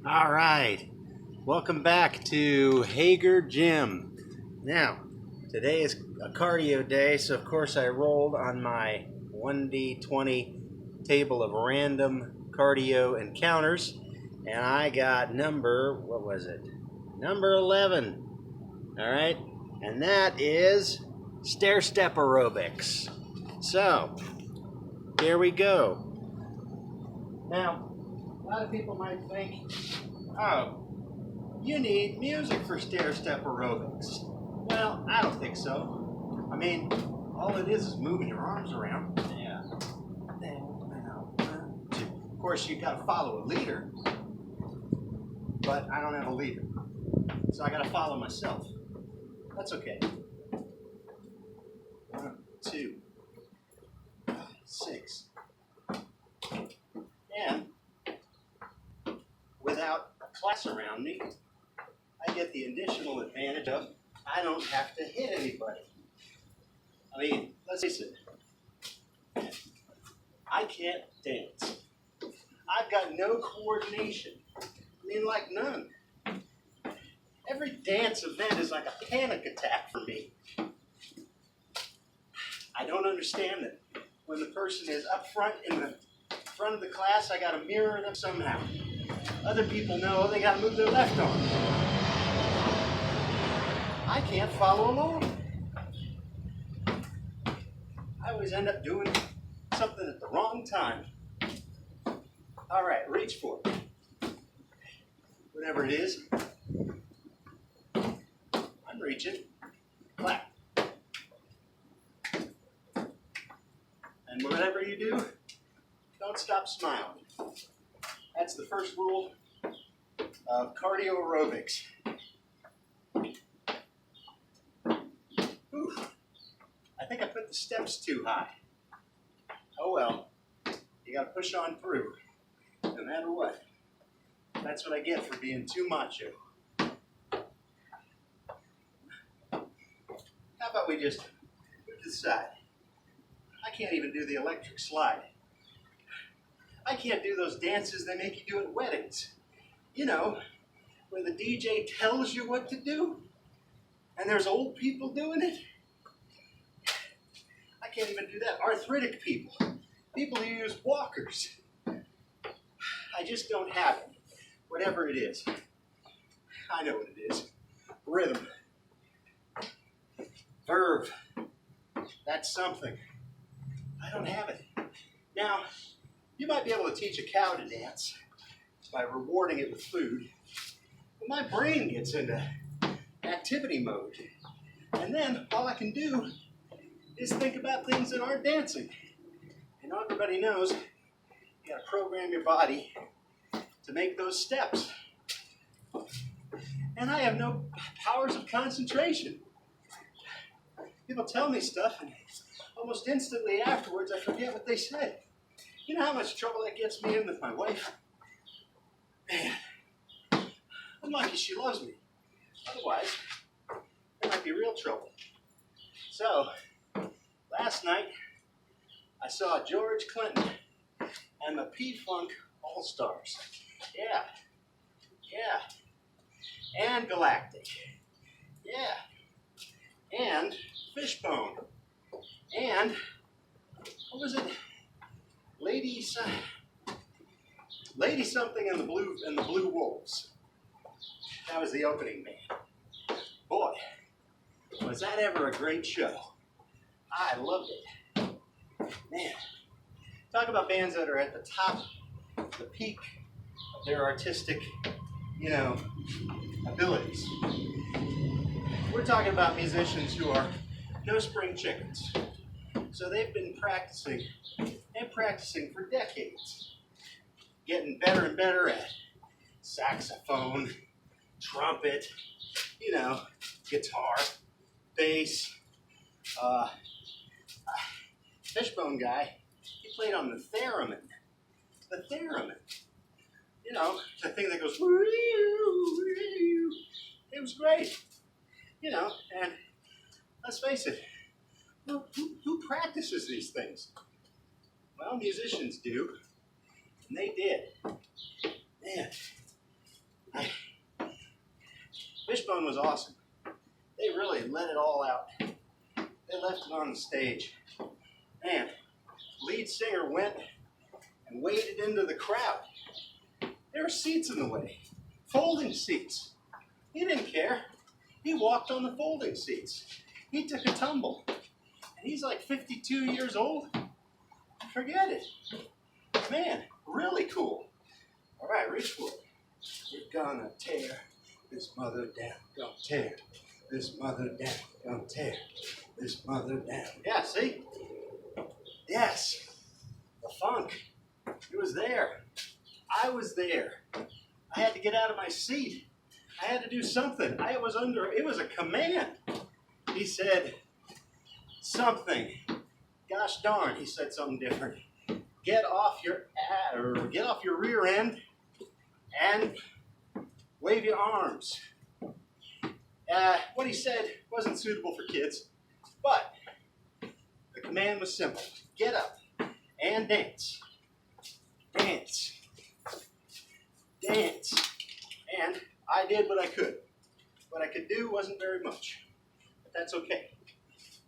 All right, welcome back to Hager Gym. Now, today is a cardio day, so of course I rolled on my 1D20 table of random cardio encounters, and I got number 11. All right, and that is stair step aerobics. So, here we go. Now, a lot of people might think, oh, you need music for stair-step aerobics. Well, I don't think so. I mean, all it is moving your arms around. Yeah. Of course, you got to follow a leader, but I don't have a leader, so I got to follow myself. That's okay. 1, 2, 6. And without a class around me, I get the additional advantage of I don't have to hit anybody. I mean, let's face it, I can't dance. I've got no coordination. I mean, like none. Every dance event is like a panic attack for me. I don't understand that when the person is up front in the front of the class, I got to mirror them somehow. Other people know they got to move their left arm. I can't follow along. I always end up doing something at the wrong time. All right, reach for it. Whatever it is, I'm reaching. Clap. And whatever you do, don't stop smiling. That's the first rule of cardio aerobics. Ooh, I think I put the steps too high. Oh well, you gotta push on through, no matter what. That's what I get for being too macho. How about we just move to the side? I can't even do the electric slide. I can't do those dances they make you do at weddings. You know, where the DJ tells you what to do, and there's old people doing it. I can't even do that. Arthritic people, people who use walkers. I just don't have it. Whatever it is. I know what it is. Rhythm. Verve. That's something. I don't have it. Now, you might be able to teach a cow to dance by rewarding it with food. But my brain gets into activity mode. And then all I can do is think about things that aren't dancing. And everybody knows you gotta program your body to make those steps. And I have no powers of concentration. People tell me stuff and almost instantly afterwards I forget what they said. You know how much trouble that gets me in with my wife? Man, I'm lucky she loves me. Otherwise, there might be real trouble. So, last night, I saw George Clinton and the P-Funk All-Stars. Yeah. And Galactic. Yeah. And Fishbone. And, what was it? Lady something and the Blue Wolves. That was the opening band. Boy, was that ever a great show. I loved it. Man, talk about bands that are at the top, the peak of their artistic, abilities. We're talking about musicians who are no spring chickens. So they've been practicing for decades, getting better and better at saxophone, trumpet, guitar, bass. Fishbone guy, he played on the theremin. The theremin. The thing that goes, it was great. And let's face it, who practices these things? Well, musicians do, and they did. Man, saxophone was awesome. They really let it all out. They left it on the stage. Man, lead singer went and waded into the crowd. There were seats in the way, folding seats. He didn't care. He walked on the folding seats. He took a tumble. And he's like 52 years old. Forget it. Man, really cool. All right, reach for it. We're gonna tear this mother down. Gonna tear this mother down. Gonna tear this mother down. Yeah, see? Yes. The funk. It was there. I was there. I had to get out of my seat. I had to do something. It was a command. He said something. Gosh darn, he said something different. Get off your rear end and wave your arms. What he said wasn't suitable for kids, but the command was simple. Get up and dance. Dance. Dance. And I did what I could. What I could do wasn't very much, but that's okay.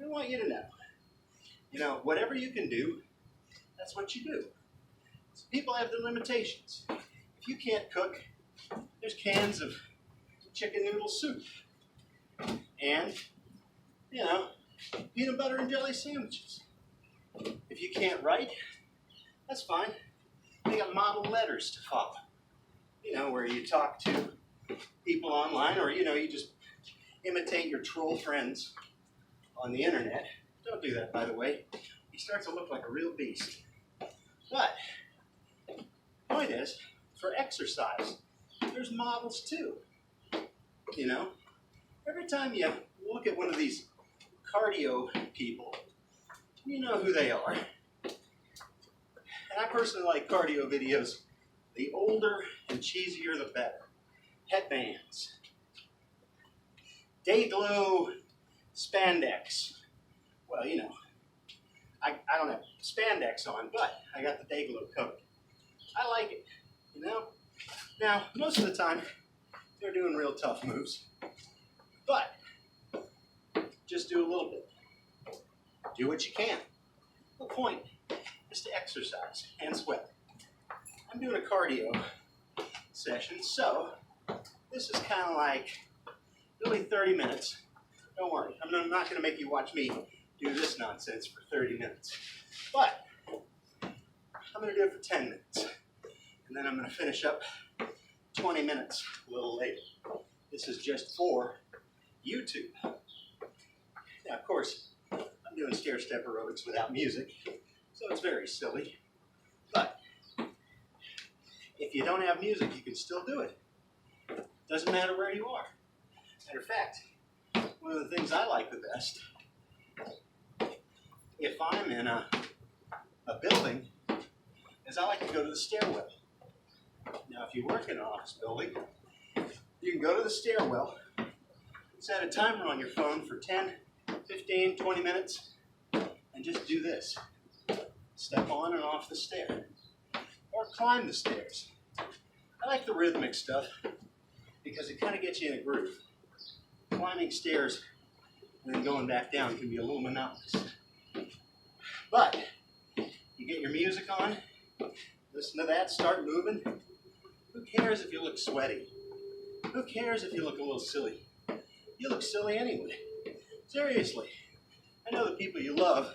I want you to know, whatever you can do, that's what you do. So people have their limitations. If you can't cook, there's cans of chicken noodle soup. And, peanut butter and jelly sandwiches. If you can't write, that's fine. They got model letters to follow. Where you talk to people online, or, you just imitate your troll friends on the internet. Don't do that, by the way. He starts to look like a real beast. But, the point is, for exercise, there's models too. Every time you look at one of these cardio people, you know who they are. And I personally like cardio videos. The older and cheesier, the better. Headbands. Day-glow spandex. Well, I don't have spandex on, but I got the day-glow covered. I like it, Now, most of the time, they're doing real tough moves. But, just do a little bit. Do what you can. The point is to exercise and sweat. I'm doing a cardio session, so this is kind of like really 30 minutes. Don't worry, I'm not going to make you watch me do this nonsense for 30 minutes. But I'm going to do it for 10 minutes. And then I'm going to finish up 20 minutes a little later. This is just for YouTube. Now, of course, I'm doing stair-step aerobics without music, so it's very silly. But if you don't have music, you can still do it. Doesn't matter where you are. Matter of fact, one of the things I like the best, if I'm in a building, is I like to go to the stairwell. Now, if you work in an office building, you can go to the stairwell, set a timer on your phone for 10, 15, 20 minutes, and just do this. Step on and off the stair. Or climb the stairs. I like the rhythmic stuff because it kind of gets you in a groove. Climbing stairs and then going back down can be a little monotonous. But you get your music on, listen to that, start moving. Who cares if you look sweaty? Who cares if you look a little silly? You look silly anyway. Seriously. I know the people you love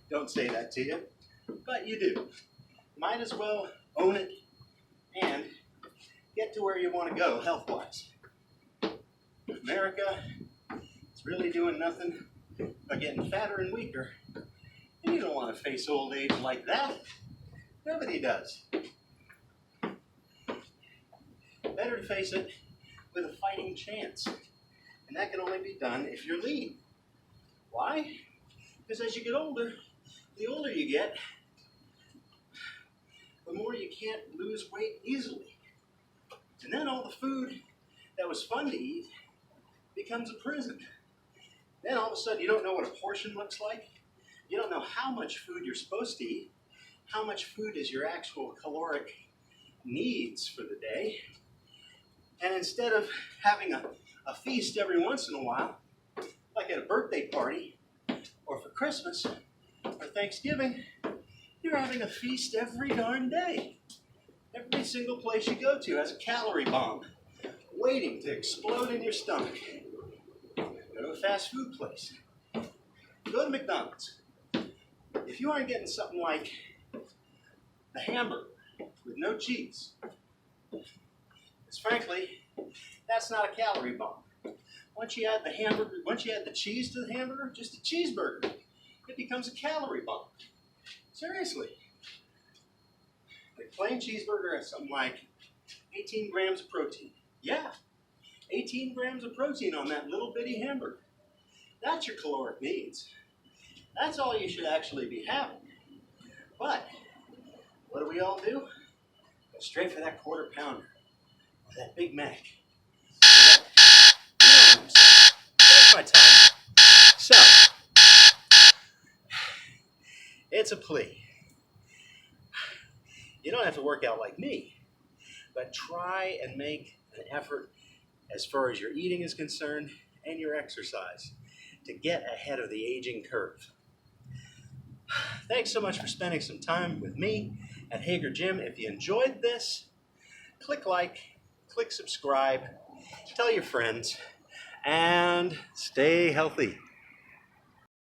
don't say that to you, but you do. Might as well own it and get to where you want to go health-wise. America is really doing nothing but getting fatter and weaker. And you don't want to face old age like that. Nobody does. Better to face it with a fighting chance. And that can only be done if you're lean. Why? Because as you get older, the older you get, the more you can't lose weight easily. And then all the food that was fun to eat becomes a prison. Then all of a sudden you don't know what a portion looks like. You don't know how much food you're supposed to eat. How much food is your actual caloric needs for the day. And instead of having a feast every once in a while, like at a birthday party, or for Christmas, or Thanksgiving, you're having a feast every darn day. Every single place you go to has a calorie bomb waiting to explode in your stomach. Go to a fast food place. Go to McDonald's. If you aren't getting something like a hamburger with no cheese, because frankly, that's not a calorie bomb. Once you add the cheese to the hamburger, just a cheeseburger, it becomes a calorie bomb. Seriously. The plain cheeseburger has something like 18 grams of protein. Yeah, 18 grams of protein on that little bitty hamburger. That's your caloric needs. That's all you should actually be having. But what do we all do? Go straight for that quarter pounder or that Big Mac. There's my time. So, it's a plea. You don't have to work out like me, but try and make an effort as far as your eating is concerned and your exercise to get ahead of the aging curve. Thanks so much for spending some time with me at Hager Gym. If you enjoyed this, click like, click subscribe, tell your friends, and stay healthy.